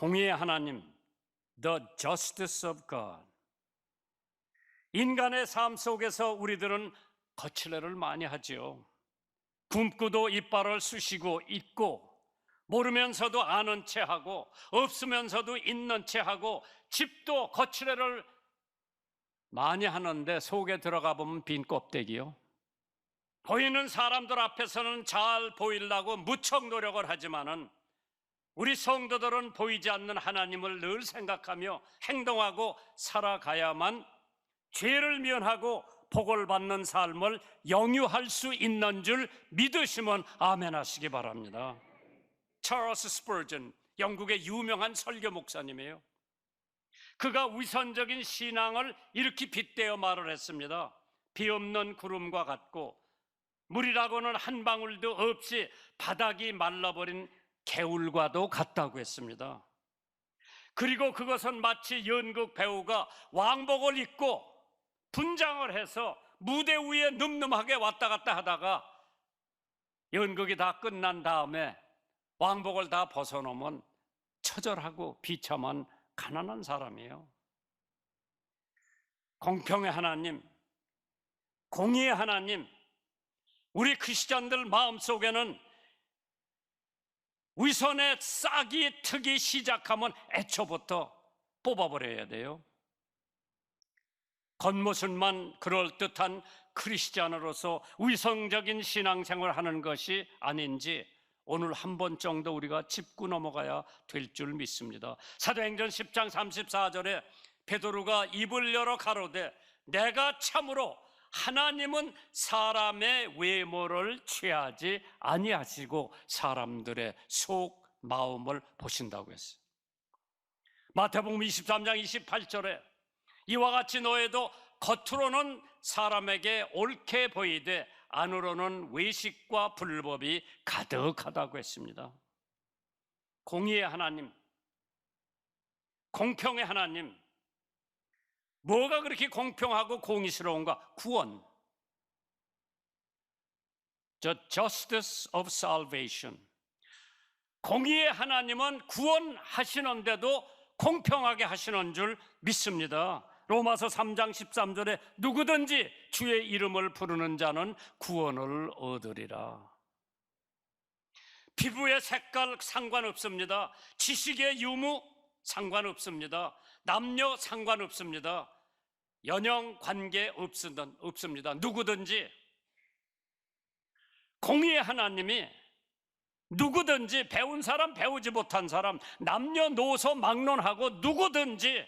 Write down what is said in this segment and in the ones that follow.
공의의 하나님, The Justice of God. 인간의 삶 속에서 우리들은 거칠애를 많이 하지요. 굶고도 이빨을 쑤시고 있고, 모르면서도 아는 체하고, 없으면서도 있는 체하고, 집도 거칠애를 많이 하는데 속에 들어가 보면 빈 껍데기요. 보이는 사람들 앞에서는 잘 보이려고 무척 노력을 하지만은 우리 성도들은 보이지 않는 하나님을 늘 생각하며 행동하고 살아가야만 죄를 면하고 복을 받는 삶을 영유할 수 있는 줄 믿으시면 아멘 하시기 바랍니다. 찰스 스퍼전, 영국의 유명한 설교 목사님이에요. 그가 위선적인 신앙을 이렇게 빗대어 말을 했습니다. 비 없는 구름과 같고 물이라고는 한 방울도 없이 바닥이 말라버린 개울과도 같다고 했습니다. 그리고 그것은 마치 연극 배우가 왕복을 입고 분장을 해서 무대 위에 늠름하게 왔다 갔다 하다가 연극이 다 끝난 다음에 왕복을 다 벗어놓으면 처절하고 비참한 가난한 사람이에요. 공평의 하나님, 공의의 하나님, 우리 크리스찬들 마음속에는 위선의 싹이 트기 시작하면 애초부터 뽑아버려야 돼요. 겉모습만 그럴듯한 크리스찬으로서 위성적인 신앙생활을 하는 것이 아닌지 오늘 한 번 정도 우리가 짚고 넘어가야 될 줄 믿습니다. 사도행전 10장 34절에 베드로가 입을 열어 가로되 내가 참으로 하나님은 사람의 외모를 취하지 아니하시고 사람들의 속 마음을 보신다고 했어요. 마태복음 23장 28절에 이와 같이 너희도 겉으로는 사람에게 옳게 보이되 안으로는 외식과 불법이 가득하다고 했습니다. 공의의 하나님, 공평의 하나님, 뭐가 그렇게 공평하고 공의스러운가? 구원, The Justice of Salvation. 공의의 하나님은 구원하시는데도 공평하게 하시는 줄 믿습니다. 로마서 3장 13절에 누구든지 주의 이름을 부르는 자는 구원을 얻으리라. 피부의 색깔 상관없습니다. 지식의 유무 상관없습니다. 남녀 상관없습니다. 연령 관계 없습니다. 누구든지 공의의 하나님이 누구든지 배운 사람, 배우지 못한 사람, 남녀노소 막론하고 누구든지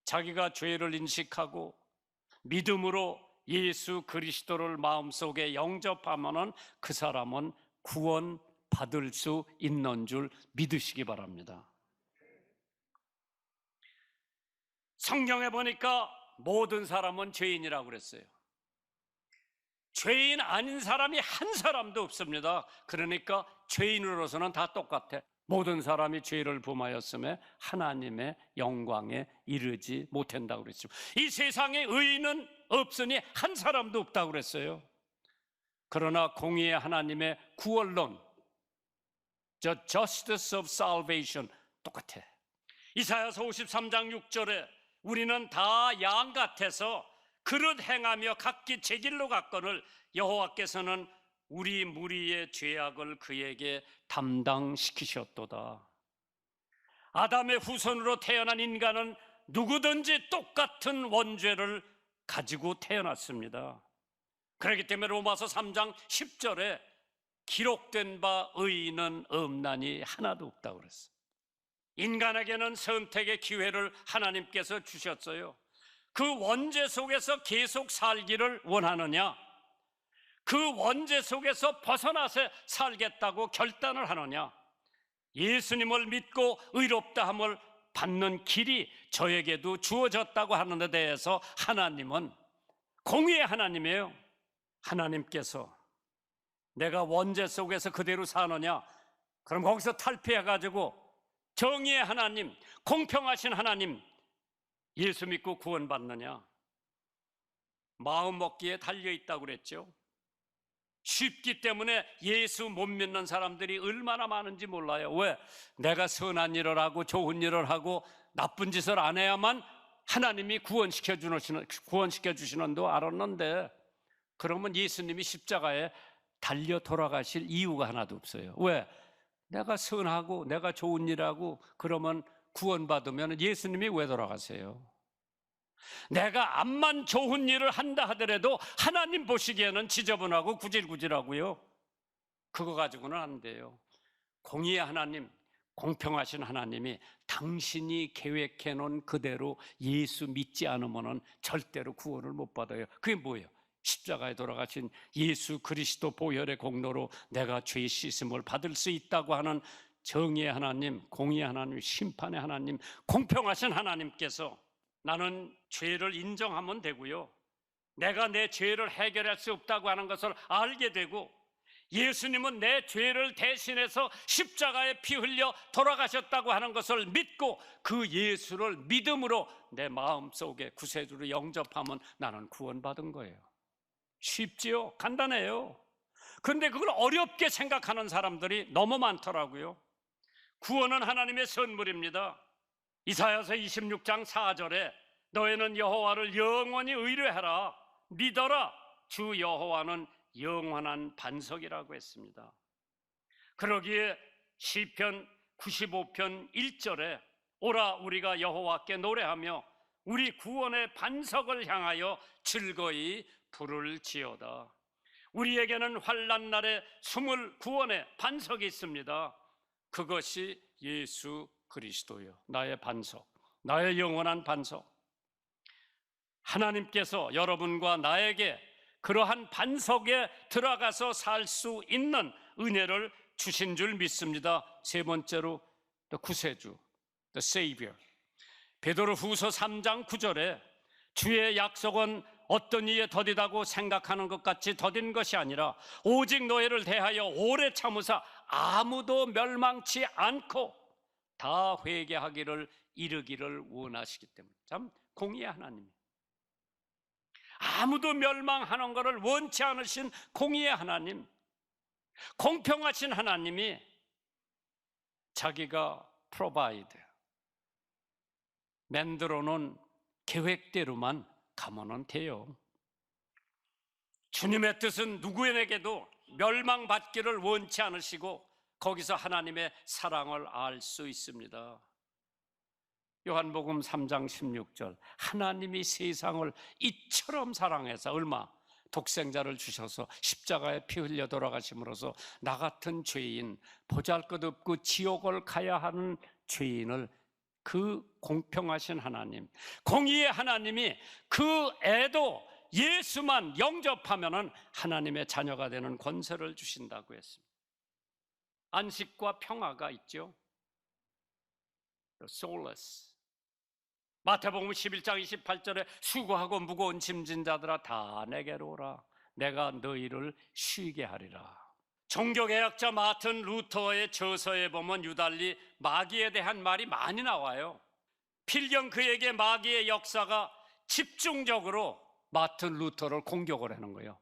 자기가 죄를 인식하고 믿음으로 예수 그리스도를 마음속에 영접하면 그 사람은 구원받을 수 있는 줄 믿으시기 바랍니다. 성경에 보니까 모든 사람은 죄인이라고 그랬어요. 죄인 아닌 사람이 한 사람도 없습니다. 그러니까 죄인으로서는 다 똑같아. 모든 사람이 죄를 범하였음에 하나님의 영광에 이르지 못한다고 그랬죠. 이 세상에 의인은 없으니 한 사람도 없다고 그랬어요. 그러나 공의의 하나님의 구원론, The Justice of Salvation 똑같아. 이사야서 53장 6절에 우리는 다 양 같아서 그릇 행하며 각기 제 길로 갔거늘 여호와께서는 우리 무리의 죄악을 그에게 담당시키셨도다. 아담의 후손으로 태어난 인간은 누구든지 똑같은 원죄를 가지고 태어났습니다. 그렇기 때문에 로마서 3장 10절에 기록된 바 의인은 없나니 하나도 없다고 그랬어요. 인간에게는 선택의 기회를 하나님께서 주셨어요. 그 원죄 속에서 계속 살기를 원하느냐, 그 원죄 속에서 벗어나서 살겠다고 결단을 하느냐, 예수님을 믿고 의롭다함을 받는 길이 저에게도 주어졌다고 하는 데 대해서 하나님은 공의의 하나님이에요. 하나님께서 내가 원죄 속에서 그대로 사느냐, 그럼 거기서 탈피해가지고 정의의 하나님, 공평하신 하나님 예수 믿고 구원받느냐? 마음 먹기에 달려있다고 그랬죠. 쉽기 때문에 예수 못 믿는 사람들이 얼마나 많은지 몰라요. 왜? 내가 선한 일을 하고 좋은 일을 하고 나쁜 짓을 안 해야만 하나님이 구원시켜 주시는 도 알았는데, 그러면 예수님이 십자가에 달려 돌아가실 이유가 하나도 없어요. 왜? 내가 선하고 내가 좋은 일하고 그러면 구원받으면 예수님이 왜 돌아가세요? 내가 암만 좋은 일을 한다 하더라도 하나님 보시기에는 지저분하고 구질구질하고요. 그거 가지고는 안 돼요. 공의의 하나님, 공평하신 하나님이 당신이 계획해 놓은 그대로 예수 믿지 않으면 절대로 구원을 못 받아요. 그게 뭐예요? 십자가에 돌아가신 예수 그리스도 보혈의 공로로 내가 죄 씻음을 받을 수 있다고 하는 정의의 하나님, 공의의 하나님, 심판의 하나님, 공평하신 하나님께서 나는 죄를 인정하면 되고요, 내가 내 죄를 해결할 수 없다고 하는 것을 알게 되고, 예수님은 내 죄를 대신해서 십자가에 피 흘려 돌아가셨다고 하는 것을 믿고 그 예수를 믿음으로 내 마음속에 구세주로 영접하면 나는 구원받은 거예요. 쉽지요? 간단해요. 그런데 그걸 어렵게 생각하는 사람들이 너무 많더라고요. 구원은 하나님의 선물입니다. 이사야서 26장 4절에 너희는 여호와를 영원히 의뢰하라, 믿어라, 주 여호와는 영원한 반석이라고 했습니다. 그러기에 시편 95편 1절에 오라 우리가 여호와께 노래하며 우리 구원의 반석을 향하여 즐거이 부를지어다. 우리에게는 환난 날에 숨을 구원의 반석이 있습니다. 그것이 예수 그리스도요, 나의 반석, 나의 영원한 반석. 하나님께서 여러분과 나에게 그러한 반석에 들어가서 살 수 있는 은혜를 주신 줄 믿습니다. 세 번째로 구세주, the Savior. 베드로후서 3장 9절에 주의 약속은 어떤 이에 더디다고 생각하는 것 같이 더딘 것이 아니라 오직 너희를 대하여 오래 참으사 아무도 멸망치 않고 다 회개하기를 이르기를 원하시기 때문에. 참 공의의 하나님, 아무도 멸망하는 것을 원치 않으신 공의의 하나님, 공평하신 하나님이 자기가 provide, 만들어 놓은 계획대로만 가면 돼요. 주님의 뜻은 누구에게도 멸망받기를 원치 않으시고 거기서 하나님의 사랑을 알 수 있습니다. 요한복음 3장 16절, 하나님이 세상을 이처럼 사랑해서 얼마? 독생자를 주셔서 십자가에 피 흘려 돌아가심으로써 나 같은 죄인, 보잘것없고 지옥을 가야 하는 죄인을 그 공평하신 하나님, 공의의 하나님이 그 애도 예수만 영접하면은 하나님의 자녀가 되는 권세를 주신다고 했습니다. 안식과 평화가 있죠. Solace. 마태복음 11장 28절에 수고하고 무거운 짐진 자들아 다 내게로 오라, 내가 너희를 쉬게 하리라. 종교개혁자 마틴 루터의 저서에 보면 유달리 마귀에 대한 말이 많이 나와요. 필경 그에게 마귀의 역사가 집중적으로 마틴 루터를 공격을 하는 거예요.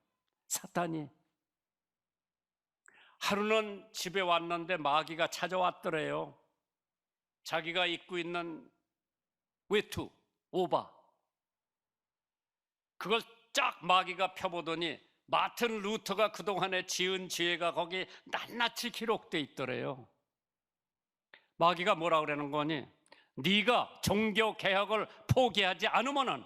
사탄이. 하루는 집에 왔는데 마귀가 찾아왔더래요. 자기가 입고 있는 외투, 오바, 그걸 쫙 마귀가 펴보더니 마틴 루터가 그동안에 지은 죄가 거기 낱낱이 기록돼 있더래요. 마귀가 뭐라 그러는 거니? 네가 종교 개혁을 포기하지 않으면은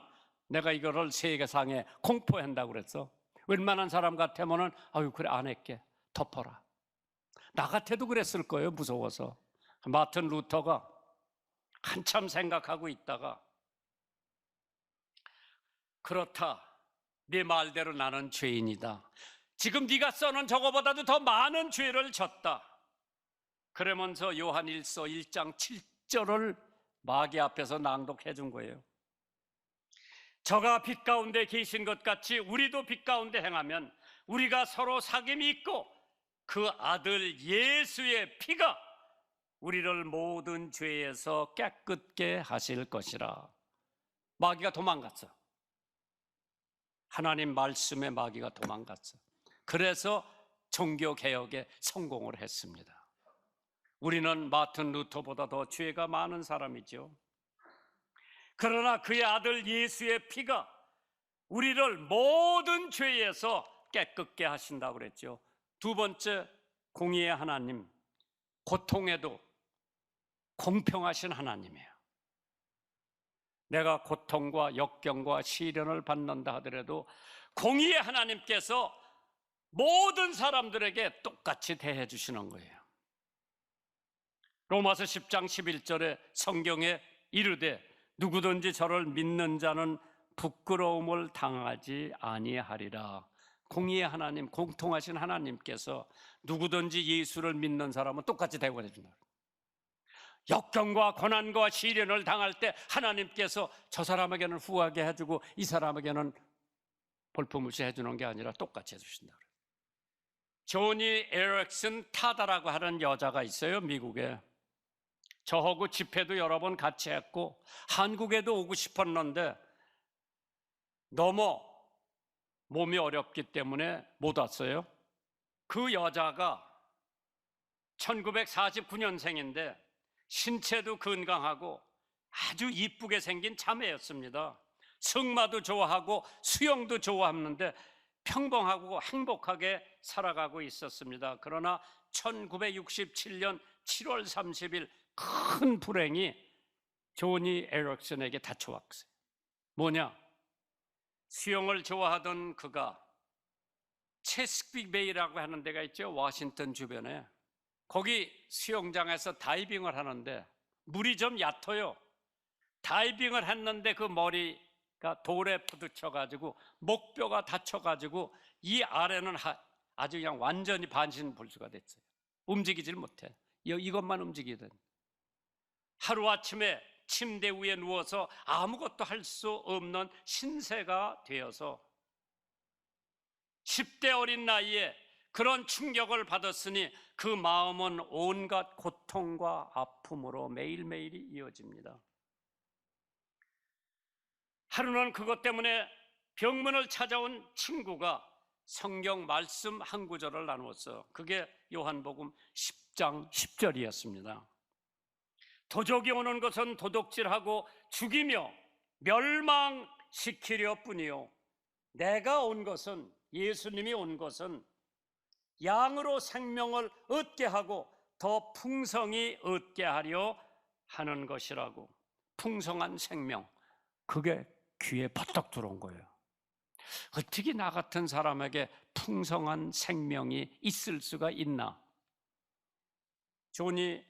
내가 이거를 세계상에 공포한다고 그랬어. 웬만한 사람 같으면은 아유 그래 안 할게, 덮어라. 나 같아도 그랬을 거예요, 무서워서. 마틴 루터가 한참 생각하고 있다가 그렇다, 네 말대로 나는 죄인이다. 지금 네가 써놓은 저거보다도 더 많은 죄를 졌다. 그러면서 요한일서 1장 7절을 마귀 앞에서 낭독해 준 거예요. 저가 빛 가운데 계신 것 같이 우리도 빛 가운데 행하면 우리가 서로 사귐이 있고 그 아들 예수의 피가 우리를 모든 죄에서 깨끗게 하실 것이라. 마귀가 도망갔어. 하나님 말씀에 마귀가 도망갔어. 그래서 종교개혁에 성공을 했습니다. 우리는 마틴 루터보다 더 죄가 많은 사람이죠. 그러나 그의 아들 예수의 피가 우리를 모든 죄에서 깨끗게 하신다고 그랬죠. 두 번째, 공의의 하나님, 고통에도 공평하신 하나님이에요. 내가 고통과 역경과 시련을 받는다 하더라도 공의의 하나님께서 모든 사람들에게 똑같이 대해 주시는 거예요. 로마서 10장 11절에 성경에 이르되 누구든지 저를 믿는 자는 부끄러움을 당하지 아니하리라. 공의의 하나님, 공통하신 하나님께서 누구든지 예수를 믿는 사람은 똑같이 대우해 준다. 역경과 고난과 시련을 당할 때 하나님께서 저 사람에게는 후하게 해주고 이 사람에게는 볼품없이 해주는 게 아니라 똑같이 해주신다. 조니 에릭슨 타다라고 하는 여자가 있어요, 미국에. 저하고 집회도 여러 번 같이 했고 한국에도 오고 싶었는데 너무 몸이 어렵기 때문에 못 왔어요. 그 여자가 1949년생인데 신체도 건강하고 아주 이쁘게 생긴 자매였습니다. 승마도 좋아하고 수영도 좋아하는데 평범하고 행복하게 살아가고 있었습니다. 그러나 1967년 7월 30일 큰 불행이 조니 에릭슨에게 닥쳐왔어요. 뭐냐? 수영을 좋아하던 그가 체스피크 베이라고 하는 데가 있죠, 워싱턴 주변에. 거기 수영장에서 다이빙을 하는데 물이 좀 얕아요. 다이빙을 했는데 그 머리가 돌에 부딪혀가지고 목뼈가 다쳐가지고 이 아래는 아주 그냥 완전히 반신불수가 됐어요. 움직이질 못해. 이것만 움직이든. 하루아침에 침대 위에 누워서 아무것도 할 수 없는 신세가 되어서 10대 어린 나이에 그런 충격을 받았으니 그 마음은 온갖 고통과 아픔으로 매일매일이 이어집니다. 하루는 그것 때문에 병문을 찾아온 친구가 성경 말씀 한 구절을 나누었어. 그게 요한복음 10장 10절이었습니다. 도적이 오는 것은 도둑질하고 죽이며 멸망시키려 뿐이요 내가 온 것은, 예수님이 온 것은 양으로 생명을 얻게 하고 더 풍성히 얻게 하려 하는 것이라고. 풍성한 생명, 그게 귀에 버떡 들어온 거예요. 어떻게 나 같은 사람에게 풍성한 생명이 있을 수가 있나? 조니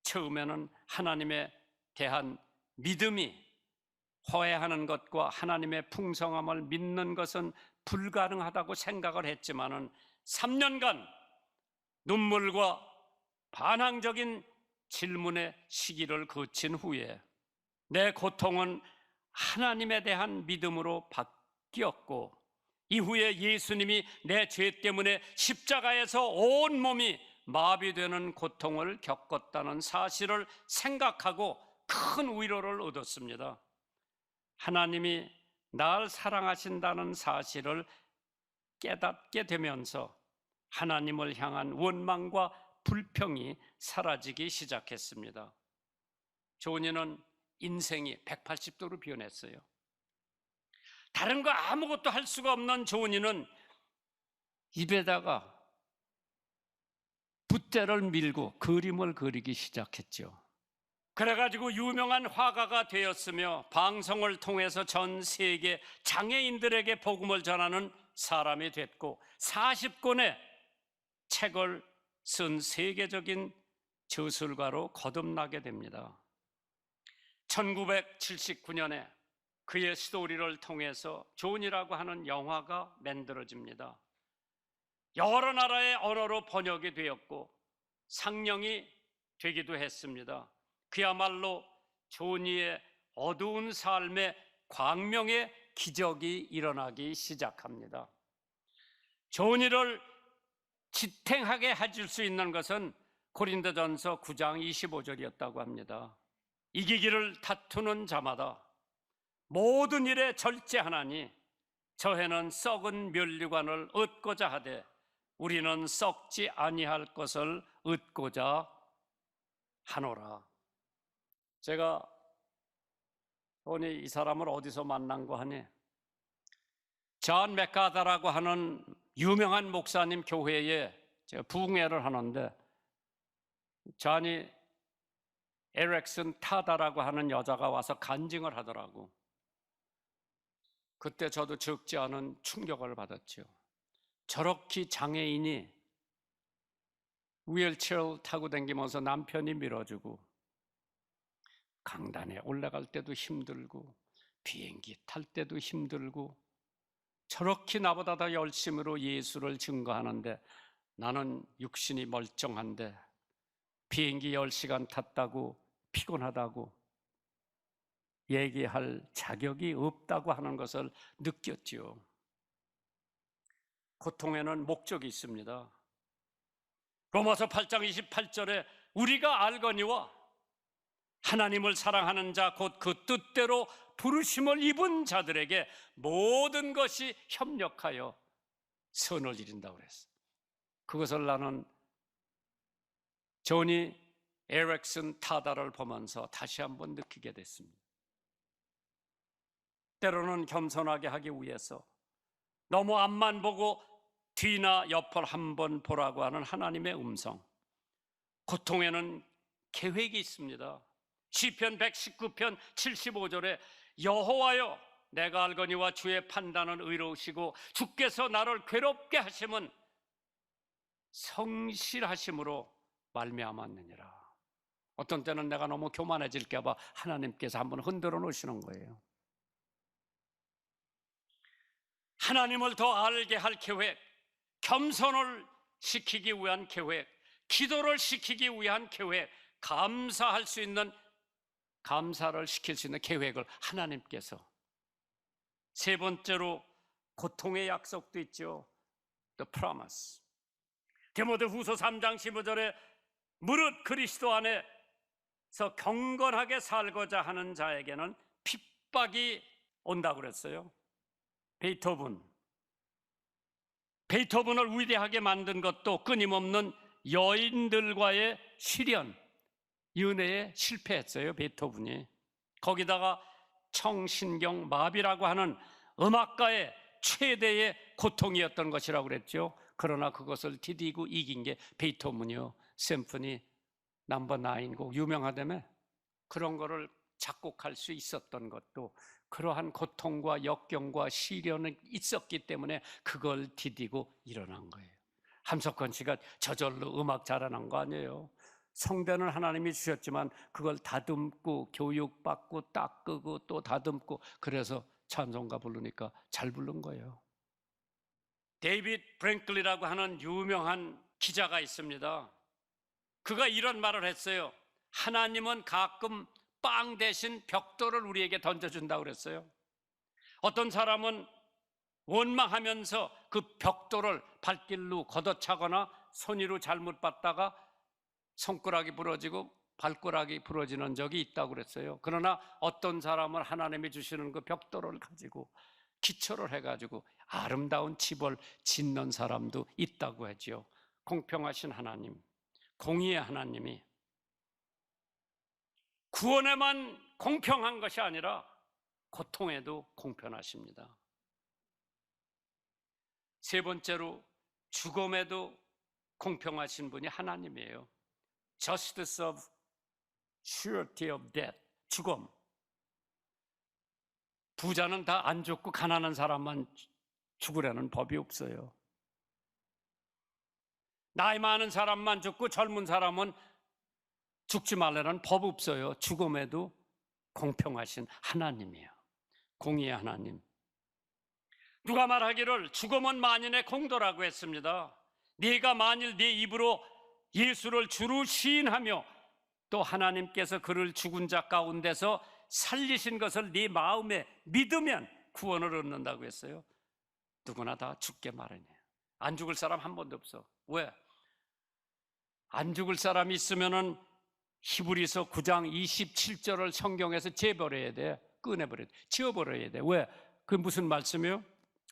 처음에는 하나님에 대한 믿음이, 화해하는 것과 하나님의 풍성함을 믿는 것은 불가능하다고 생각을 했지만은 3년간 눈물과 반항적인 질문의 시기를 거친 후에 내 고통은 하나님에 대한 믿음으로 바뀌었고, 이후에 예수님이 내 죄 때문에 십자가에서 온 몸이 마비되는 고통을 겪었다는 사실을 생각하고 큰 위로를 얻었습니다. 하나님이 날 사랑하신다는 사실을 깨닫게 되면서 하나님을 향한 원망과 불평이 사라지기 시작했습니다. 조니는 인생이 180도로 변했어요. 다른 거 아무것도 할 수가 없는 조니는 입에다가 붓대를 밀고 그림을 그리기 시작했죠. 그래가지고 유명한 화가가 되었으며 방송을 통해서 전 세계 장애인들에게 복음을 전하는 사람이 됐고 40권의 책을 쓴 세계적인 저술가로 거듭나게 됩니다. 1979년에 그의 스토리를 통해서 존이라고 하는 영화가 만들어집니다. 여러 나라의 언어로 번역이 되었고 상영이 되기도 했습니다. 그야말로 조니의 어두운 삶의 광명의 기적이 일어나기 시작합니다. 조니를 지탱하게 해줄 수 있는 것은 고린도전서 9장 25절이었다고 합니다. 이기기를 다투는 자마다 모든 일에 절제하나니 저 해는 썩은 면류관을 얻고자 하되 우리는 썩지 아니할 것을 얻고자 하노라. 제가 이 사람을 어디서 만난 거 하니, 존 맥가더라고 하는 유명한 목사님 교회에 제가 부흥회를 하는데, 존이 에렉슨 타다라고 하는 여자가 와서 간증을 하더라고. 그때 저도 적지 않은 충격을 받았죠. 저렇게 장애인이 휠체어를 타고 다니면서 남편이 밀어주고, 강단에 올라갈 때도 힘들고 비행기 탈 때도 힘들고, 저렇게 나보다 더 열심으로 예수를 증거하는데 나는 육신이 멀쩡한데 비행기 10시간 탔다고 피곤하다고 얘기할 자격이 없다고 하는 것을 느꼈지요. 고통에는 목적이 있습니다. 로마서 8장 28절에 우리가 알거니와 하나님을 사랑하는 자 곧 그 뜻대로 부르심을 입은 자들에게 모든 것이 협력하여 선을 이룬다고 그랬어요. 그것을 나는 조니 에렉슨 타다를 보면서 다시 한번 느끼게 됐습니다. 때로는 겸손하게 하기 위해서 너무 앞만 보고 뒤나 옆을 한번 보라고 하는 하나님의 음성, 고통에는 계획이 있습니다. 시편 119편 75절에 여호와여 내가 알거니와 주의 판단은 의로우시고 주께서 나를 괴롭게 하심은 성실하심으로 말미암았느니라. 어떤 때는 내가 너무 교만해질까 봐 하나님께서 한번 흔들어 놓으시는 거예요. 하나님을 더 알게 할 계획, 겸손을 시키기 위한 계획, 기도를 시키기 위한 계획, 감사할 수 있는, 감사를 시킬 수 있는 계획을 하나님께서. 세 번째로 고통의 약속도 있죠. The promise. 디모데후서 3장 15절에 무릇 그리스도 안에서 경건하게 살고자 하는 자에게는 핍박이 온다고 그랬어요. 베토븐을 위대하게 만든 것도 끊임없는 여인들과의 시련, 연애에 실패했어요. 베토븐이. 거기다가 청신경 마비라고 하는 음악가의 최대의 고통이었던 것이라고 그랬죠. 그러나 그것을 디디고 이긴 게 베토븐이요. 심포니 넘버 9곡 유명하다며, 그런 거를 작곡할 수 있었던 것도 그러한 고통과 역경과 시련이 있었기 때문에 그걸 디디고 일어난 거예요. 함석헌 씨가 저절로 음악 잘하는 거 아니에요. 성대는 하나님이 주셨지만 그걸 다듬고 교육받고 닦고 또 다듬고, 그래서 찬송가 부르니까 잘 부른 거예요. 데이빗 브랭클리라고 하는 유명한 기자가 있습니다. 그가 이런 말을 했어요. 하나님은 가끔 빵 대신 벽돌을 우리에게 던져준다고 그랬어요. 어떤 사람은 원망하면서 그 벽돌을 발길로 걷어차거나 손으로 잘못 봤다가 손가락이 부러지고 발가락이 부러지는 적이 있다고 그랬어요. 그러나 어떤 사람은 하나님이 주시는 그 벽돌을 가지고 기초를 해가지고 아름다운 집을 짓는 사람도 있다고 하죠. 공평하신 하나님, 공의의 하나님이 구원에만 공평한 것이 아니라 고통에도 공평하십니다. 세 번째로 죽음에도 공평하신 분이 하나님이에요. Justice of surety of death. 죽음. 부자는 다 안 죽고 가난한 사람만 죽으려는 법이 없어요. 나이 많은 사람만 죽고 젊은 사람은 죽지 말라는 법 없어요. 죽음에도 공평하신 하나님이에요. 공의의 하나님. 누가 말하기를 죽음은 만인의 공도라고 했습니다. 네가 만일 네 입으로 예수를 주로 시인하며 또 하나님께서 그를 죽은 자 가운데서 살리신 것을 네 마음에 믿으면 구원을 얻는다고 했어요. 누구나 다 죽게 마련이에요. 안 죽을 사람 한 번도 없어. 왜? 안 죽을 사람이 있으면은 히브리서 9장 27절을 성경에서 재버려야 돼. 꺼내버려야 돼. 지워버려야 돼. 왜? 그게 무슨 말씀이요?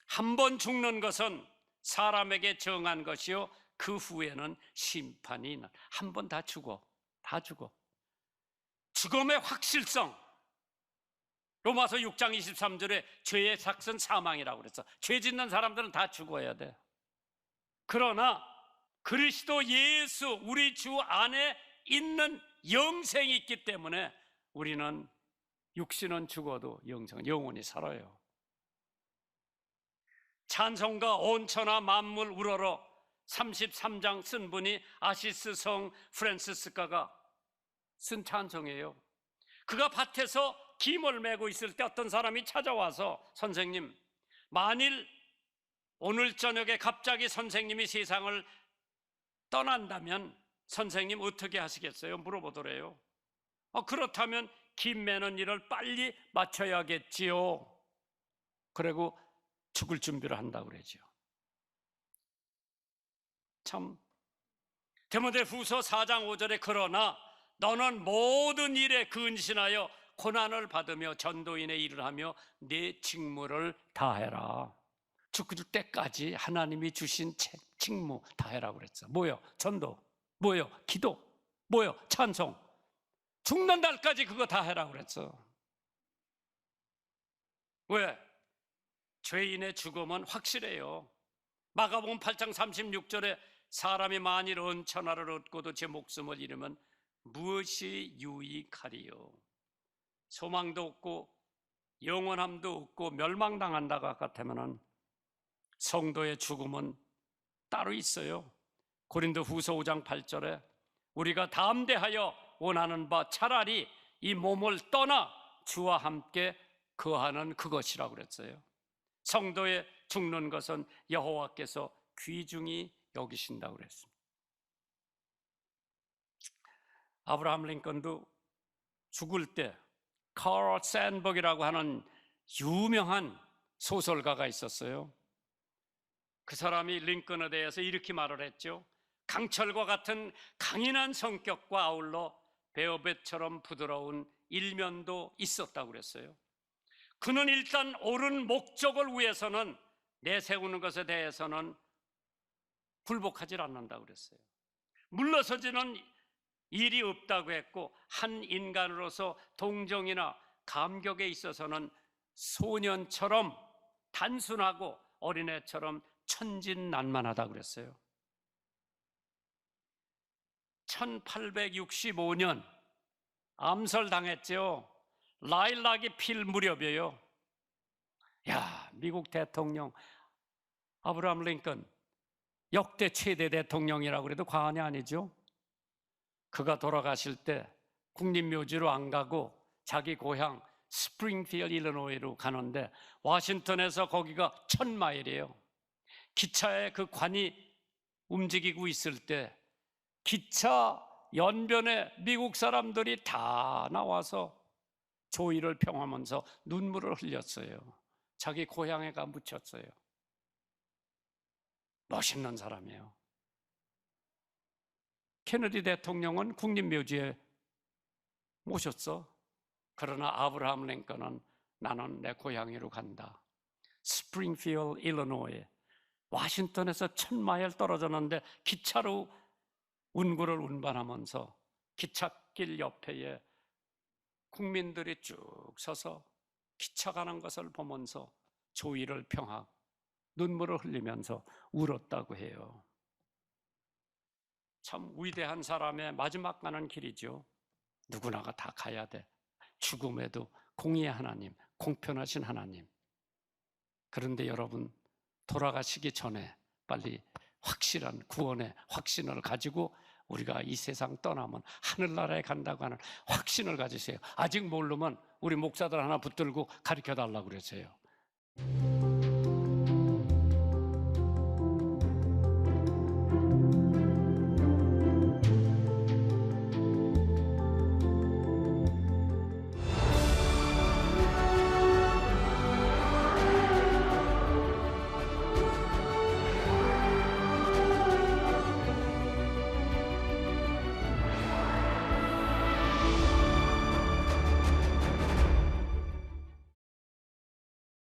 한 번 죽는 것은 사람에게 정한 것이요 그 후에는 심판이 있는. 한 번 다 죽어. 죽음의 확실성. 로마서 6장 23절에 죄의 삭은 사망이라고 그랬어. 죄 짓는 사람들은 다 죽어야 돼. 그러나 그리스도 예수 우리 주 안에 있는 영생이 있기 때문에 우리는 육신은 죽어도 영원히 살아요. 찬송가 온 천하 만물 우러러 33장 쓴 분이 아시스 성 프란시스카가 쓴 찬송이에요. 그가 밭에서 김을 메고 있을 때 어떤 사람이 찾아와서 선생님, 만일 오늘 저녁에 갑자기 선생님이 세상을 떠난다면 선생님 어떻게 하시겠어요? 물어보더래요. 그렇다면 김 매는 일을 빨리 마쳐야겠지요. 그리고 죽을 준비를 한다고 그러죠. 참, 디모데후서 4장 5절에 그러나 너는 모든 일에 근신하여 고난을 받으며 전도인의 일을 하며 네 직무를 다해라. 죽을 때까지 하나님이 주신 직무 다해라고 그랬어. 뭐요? 전도. 뭐요? 기도. 뭐요? 찬송. 죽는 날까지 그거 다 해라고 그랬어. 왜? 죄인의 죽음은 확실해요. 마가복음 8장 36절에 사람이 만일 온 천하를 얻고도 제 목숨을 잃으면 무엇이 유익하리요? 소망도 없고 영원함도 없고 멸망당한다 같으면 성도의 죽음은 따로 있어요. 고린도 후서 5장 8절에 우리가 담대하여 원하는 바 차라리 이 몸을 떠나 주와 함께 거하는 그것이라고 그랬어요. 성도의 죽는 것은 여호와께서 귀중히 여기신다고 그랬습니다. 아브라함 링컨도 죽을 때 칼 샌버그라고 하는 유명한 소설가가 있었어요. 그 사람이 링컨에 대해서 이렇게 말을 했죠. 강철과 같은 강인한 성격과 아울러 베어벳처럼 부드러운 일면도 있었다고 그랬어요. 그는 일단 옳은 목적을 위해서는 내세우는 것에 대해서는 굴복하지 않는다고 그랬어요. 물러서지는 일이 없다고 했고 한 인간으로서 동정이나 감격에 있어서는 소년처럼 단순하고 어린애처럼 천진난만하다고 그랬어요. 1865년 암살당했죠. 라일락이 필 무렵이에요. 미국 대통령 아브라함 링컨 역대 최대 대통령이라고 그래도 과언이 아니죠. 그가 돌아가실 때 국립묘지로 안 가고 자기 고향 스프링필드 일리노이로 가는데 워싱턴에서 거기가 1000마일이에요. 기차에 그 관이 움직이고 있을 때 기차 연변에 미국 사람들이 다 나와서 조의를 평하면서 눈물을 흘렸어요. 자기 고향에 가 묻혔어요. 멋있는 사람이에요. 케네디 대통령은 국립묘지에 모셨어. 그러나 아브라함 링컨은 나는 내 고향으로 간다. 스프링필드 일리노이, 워싱턴에서 1000마일 떨어졌는데 기차로 운구를 운반하면서 기찻길 옆에 국민들이 쭉 서서 기차 가는 것을 보면서 조의를 평하고 눈물을 흘리면서 울었다고 해요. 참 위대한 사람의 마지막 가는 길이죠. 누구나가 다 가야 돼. 죽음에도 공의의 하나님, 공평하신 하나님. 그런데 여러분, 돌아가시기 전에 빨리 확실한 구원의 확신을 가지고 우리가 이 세상 떠나면 하늘나라에 간다고 하는 확신을 가지세요. 아직 모르면 우리 목사들 하나 붙들고 가르쳐 달라고 그러세요.